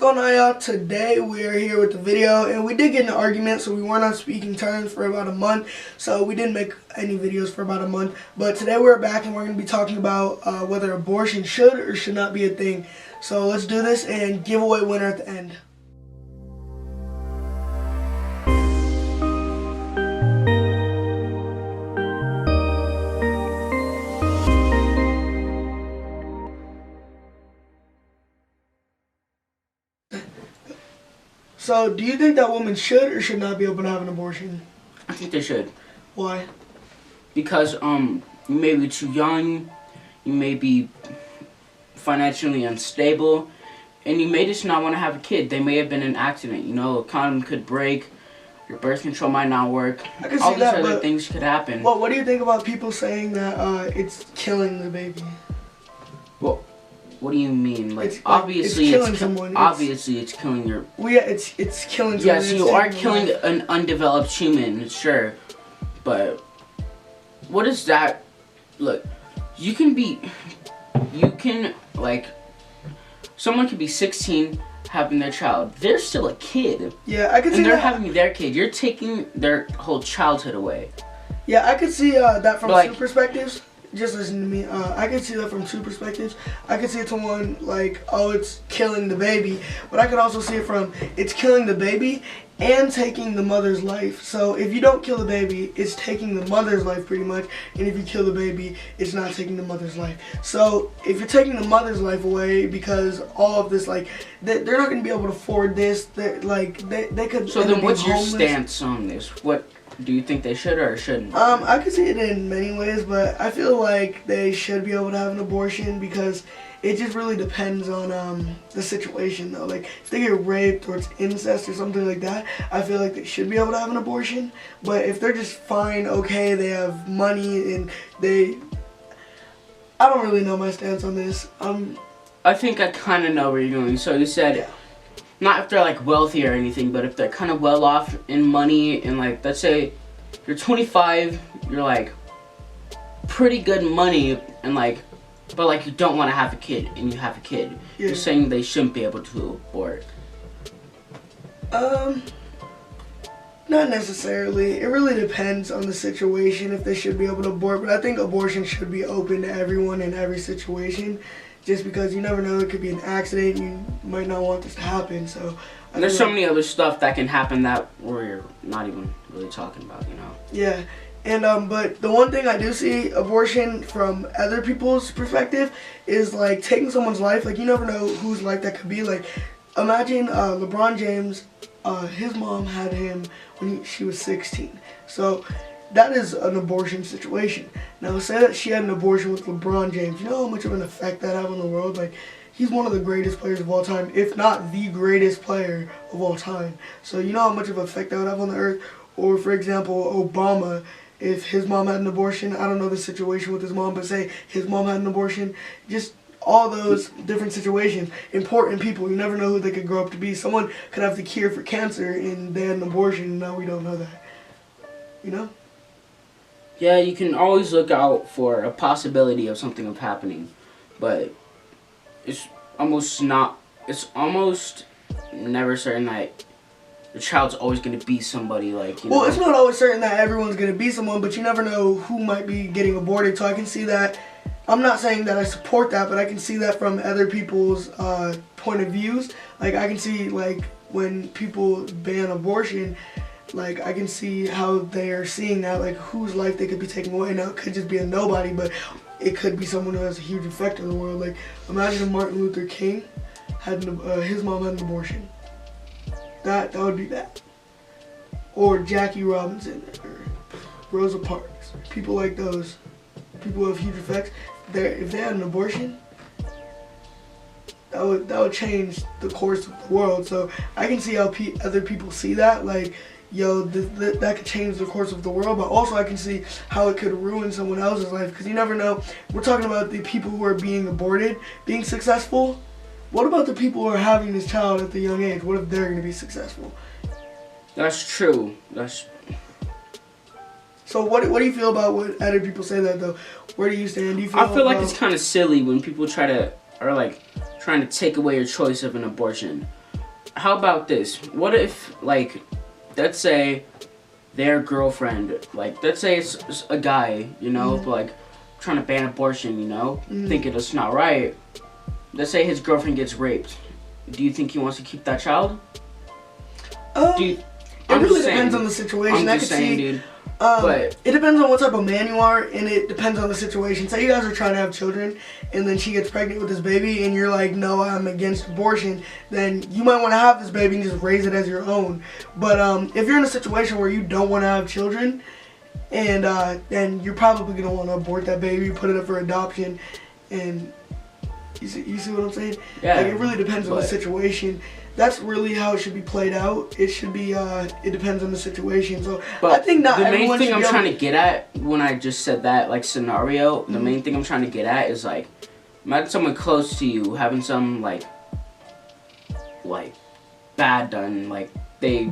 going on, y'all? Today we are here with the video, and we did get in an argument, so we weren't on speaking terms for about a month, so we didn't make any videos for about a month. But today we're back, and we're going to be talking about whether abortion should or should not be a thing. So let's do this and give away winner at the end. So, do you think that women should or should not be able to have an abortion? I think they should. Why? Because you may be too young, you may be financially unstable, and you may just not want to have a kid. They may have been in an accident. You know, a condom could break, your birth control might not work. All these other things could happen. Well, what do you think about people saying that it's killing the baby? Well, what do you mean? Like, obviously, it's killing someone. Obviously, it's killing your. Well, yeah, it's killing someone. Yes, you are killing an undeveloped human, sure, but what is that? Look, like, someone could be 16 having their child. They're still a kid. Yeah, I could see that. And they're having their kid. You're taking their whole childhood away. Yeah, I could see that from two perspectives. Just listen to me. I can see that from two perspectives. I can see it to one, like, oh, it's killing the baby. But I could also see it from, it's killing the baby and taking the mother's life. So if you don't kill the baby, it's taking the mother's life pretty much. And if you kill the baby, it's not taking the mother's life. So if you're taking the mother's life away because all of this, like, they're not going to be able to afford this. They could. So then what's your stance on this? What do you think they should or shouldn't? I could see it in many ways, but I feel like they should be able to have an abortion because it just really depends on the situation, though. Like, if they get raped or it's incest or something like that, I feel like they should be able to have an abortion. But if they're just fine, okay, they have money and I don't really know my stance on this. I think I kind of know where you're going. So you said, yeah. Not if they're like wealthy or anything, but if they're kind of well off in money and, like, let's say you're 25, you're like pretty good money and, like, but like you don't want to have a kid and you have a kid. Yeah. You're saying they shouldn't be able to abort. Not necessarily. It really depends on the situation if they should be able to abort, but I think abortion should be open to everyone in every situation. Just because you never know, it could be an accident, you might not want this to happen, so. And there's so many other stuff that can happen that we're not even really talking about, you know? Yeah, and but the one thing I do see abortion from other people's perspective is, like, taking someone's life. Like, you never know whose life that could be. Like, imagine LeBron James, his mom had him when she was 16, so that is an abortion situation. Now, say that she had an abortion with LeBron James. You know how much of an effect that have on the world? Like, he's one of the greatest players of all time, if not the greatest player of all time. So you know how much of an effect that would have on the earth? Or, for example, Obama, if his mom had an abortion, I don't know the situation with his mom, but say his mom had an abortion, just all those different situations. Important people, you never know who they could grow up to be. Someone could have the cure for cancer and they had an abortion, and now we don't know that. You know? Yeah, you can always look out for a possibility of something of happening, but it's almost never certain that your child's always going to be somebody, like, you know. Well, it's not always certain that everyone's going to be someone, but you never know who might be getting aborted, so I can see that. I'm not saying that I support that, but I can see that from other people's point of views. Like, I can see, like, when people ban abortion, like, I can see how they are seeing that, like, whose life they could be taking away. Now, it could just be a nobody, but it could be someone who has a huge effect on the world. Like, imagine if Martin Luther King had his mom had an abortion. That would be bad. Or Jackie Robinson, or Rosa Parks. People like those. People who have huge effects. If they had an abortion, that would change the course of the world. So I can see how other people see that, like, yo, that could change the course of the world, but also I can see how it could ruin someone else's life, because you never know. We're talking about the people who are being aborted, being successful. What about the people who are having this child at the young age? What if they're going to be successful? That's true. So what do you feel about what other people say that, though? Where do you stand? Do you feel I feel like it's kind of silly when people trying to take away your choice of an abortion. how about this? What if, like, let's say their girlfriend, like, let's say it's a guy, you know, like, trying to ban abortion, you know, thinking it's not right. Let's say his girlfriend gets raped. Do you think he wants to keep that child? It really depends on the situation. I'm just saying, dude. But it depends on what type of man you are, and it depends on the situation. Say you guys are trying to have children, and then she gets pregnant with this baby, and you're like, no, I'm against abortion, then you might want to have this baby and just raise it as your own. But if you're in a situation where you don't want to have children, and then you're probably going to want to abort that baby, put it up for adoption, and you see what I'm saying? Yeah. Like, it really depends on the situation. That's really how it should be played out. It should be, it depends on the situation. So, but I think not the main everyone thing should I'm be trying to get at when I just said that, like, scenario, the main thing I'm trying to get at is, like, imagine someone close to you having some, like, bad done, like, they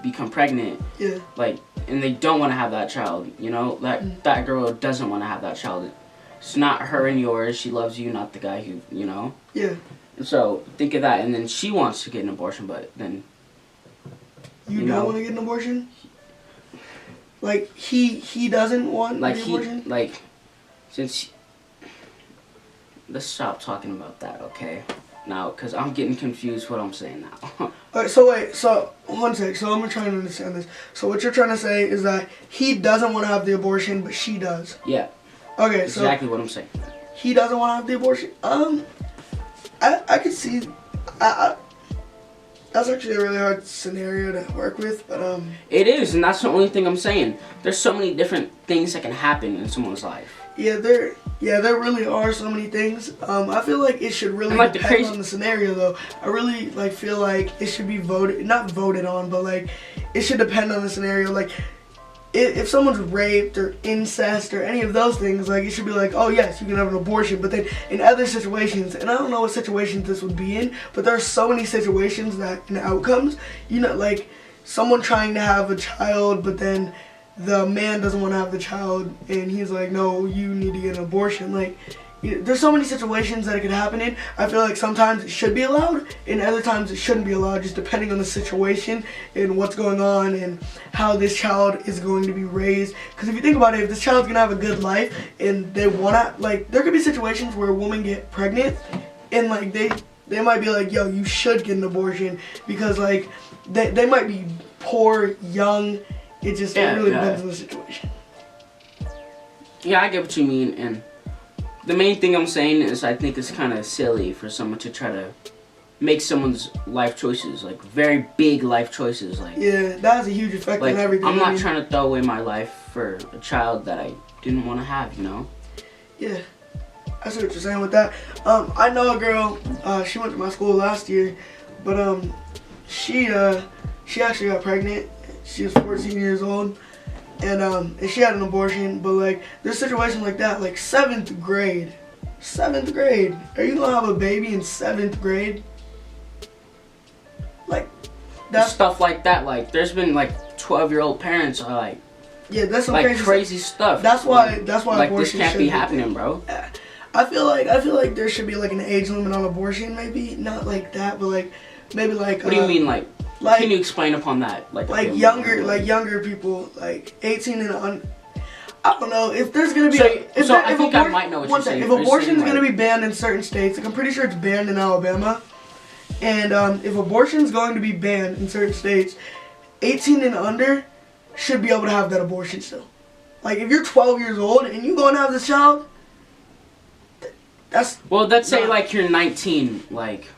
become pregnant, Yeah. like, and they don't want to have that child, you know? That girl doesn't want to have that child. It's not her and yours. She loves you, not the guy who, you know? Yeah. So, think of that, and then she wants to get an abortion, but then... You don't want to get an abortion? Like, he doesn't want the abortion? Like, since... Let's stop talking about that, okay? Now, because I'm getting confused what I'm saying now. Alright, so wait, so, one sec, so I'm trying to understand this. So what you're trying to say is that he doesn't want to have the abortion, but she does? Yeah. Okay, so... Exactly what I'm saying. He doesn't want to have the abortion? I could see... that's actually a really hard scenario to work with, but It is, and that's the only thing I'm saying. There's so many different things that can happen in someone's life. Yeah, there really are so many things. I feel like it should really depend on the scenario, though. I really feel like it should be not voted on, but like it should depend on the scenario. Like if someone's raped or incest or any of those things, like it should be like, oh yes, you can have an abortion. But then in other situations, and I don't know what situations this would be in, but there are so many situations that and outcomes, you know, like someone trying to have a child, but then the man doesn't want to have the child, and he's like, no, you need to get an abortion. Like, there's so many situations that it could happen in. I feel like sometimes it should be allowed, and other times it shouldn't be allowed, just depending on the situation and what's going on and how this child is going to be raised. Because if you think about it, if this child's going to have a good life and they want to, like, there could be situations where a woman get pregnant and, like, they might be like, yo, you should get an abortion because, like, they might be poor, young. It just really depends on the situation. Yeah, I get what you mean, and the main thing I'm saying is I think it's kind of silly for someone to try to make someone's life choices, like very big life choices. Like, yeah, that has a huge effect on everything. I'm not trying to throw away my life for a child that I didn't want to have, you know? Yeah, I see what you're saying with that. I know a girl, she went to my school last year, but she actually got pregnant. She was 14 years old, and she had an abortion, but like, there's situations like that, like 7th grade. Are you gonna have a baby in 7th grade? Like, that's stuff like that. Like, there's been like 12-year-old parents are like, yeah, that's some like crazy stuff. That's why like abortion this can't be happening, bro. I feel like there should be like an age limit on abortion, maybe not like that, but like maybe like. What do you mean, like? Can you explain upon that? Like younger people, like 18 and on. I don't know if there's gonna be. I might know what you're saying. If abortion's gonna be banned in certain states, like I'm pretty sure it's banned in Alabama, and if abortion's going to be banned in certain states, 18 and under should be able to have that abortion still. Like if you're 12 years old and you gonna have this child, that's. Well, let's say like you're 19, like.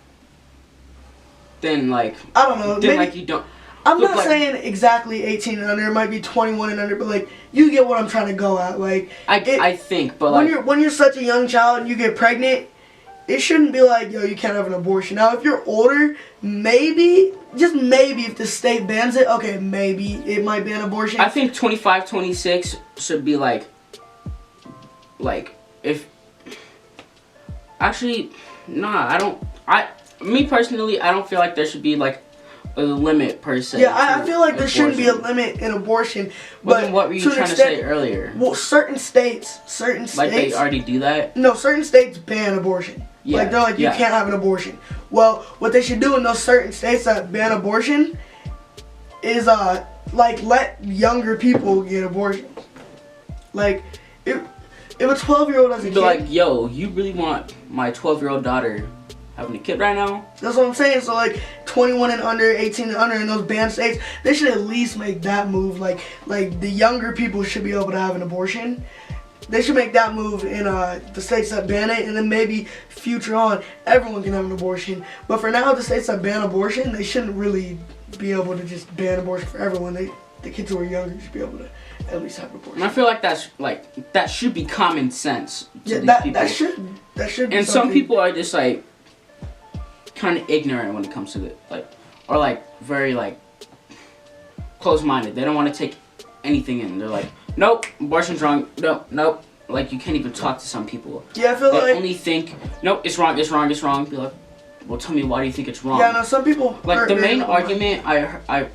Then like I don't know. Then like you don't. I'm not saying exactly 18 and under. It might be 21 and under, but like you get what I'm trying to go at. Like I think, but when you're such a young child and you get pregnant, it shouldn't be like, yo, you can't have an abortion. Now if you're older, maybe just maybe if the state bans it, okay, maybe it might ban abortion. I think 25, 26 should be like if actually I don't. Me personally, I don't feel like there should be like a limit per se. Yeah, I feel like there shouldn't be a limit in abortion. But then what were you trying to say earlier? Well, certain states. Like they already do that? No, certain states ban abortion. Yeah. Like they're like, you can't have an abortion. Well, what they should do in those certain states that ban abortion is like let younger people get abortions. Like if a 12-year-old has a You'd kid, be like, yo, you really want my 12-year-old daughter having a kid right now? that's what I'm saying. So like 21 and under, 18 and under in those banned states, they should at least make that move. Like the younger people should be able to have an abortion. They should make that move in the states that ban it, and then maybe future on, everyone can have an abortion. But for now, the states that ban abortion, they shouldn't really be able to just ban abortion for everyone. The kids who are younger should be able to at least have an abortion. And I feel like that should be common sense to Yeah, these people. that should be And some people are just like kind of ignorant when it comes to it, like, or like very like closed-minded. They don't want to take anything in. They're like, nope, abortion's wrong. Nope. Like you can't even talk to some people. Yeah, I feel they like only think, nope, it's wrong. Be like, well, tell me why do you think it's wrong? Yeah, no, some people like the main argument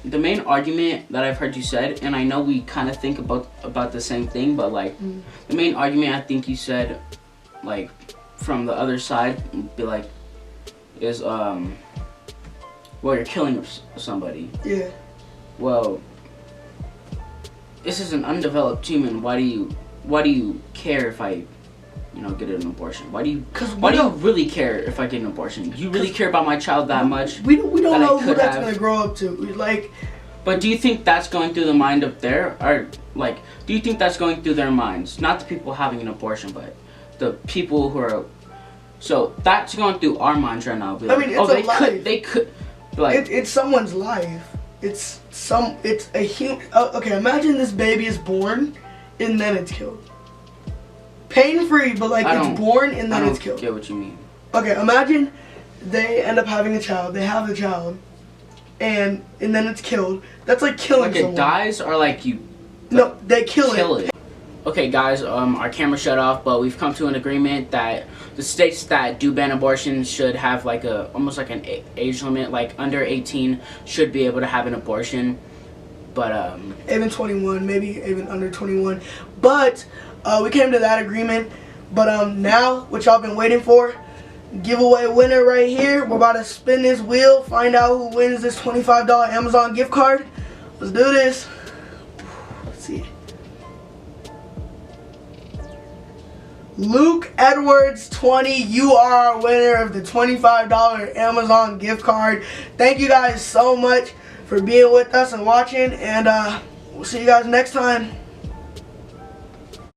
the main argument that I've heard you said, and I know we kind of think about the same thing, but like the main argument I think you said, like from the other side, would be like, is well, you're killing somebody. Yeah. Well, this is an undeveloped human. Why do you care if I, get an abortion? Why do you really care if I get an abortion? You really care about my child that much? We don't know who that's gonna grow up to. But do you think that's going through the mind of do you think that's going through their minds? Not the people having an abortion, but the people who are. So that's going through our minds right now. I mean, it's they could. Like, it's someone's life. It's a human. Okay, imagine this baby is born, and then it's killed. Pain-free, but like it's born and then it's killed. I don't get what you mean. Okay, imagine they end up having a child. They have the child, and then it's killed. That's like killing someone. Like it dies, or like you. No, they kill it. Okay, guys, our camera shut off, but we've come to an agreement that the states that do ban abortion should have like almost like an age limit, like under 18 should be able to have an abortion, but even 21, maybe even under 21. But we came to that agreement. But now, what y'all been waiting for, giveaway winner right here. We're about to spin this wheel, find out who wins this $25 Amazon gift card. Let's do this. Let's see. Luke Edwards 20, you are our winner of the $25 Amazon gift card. Thank you guys so much for being with us and watching, and we'll see you guys next time.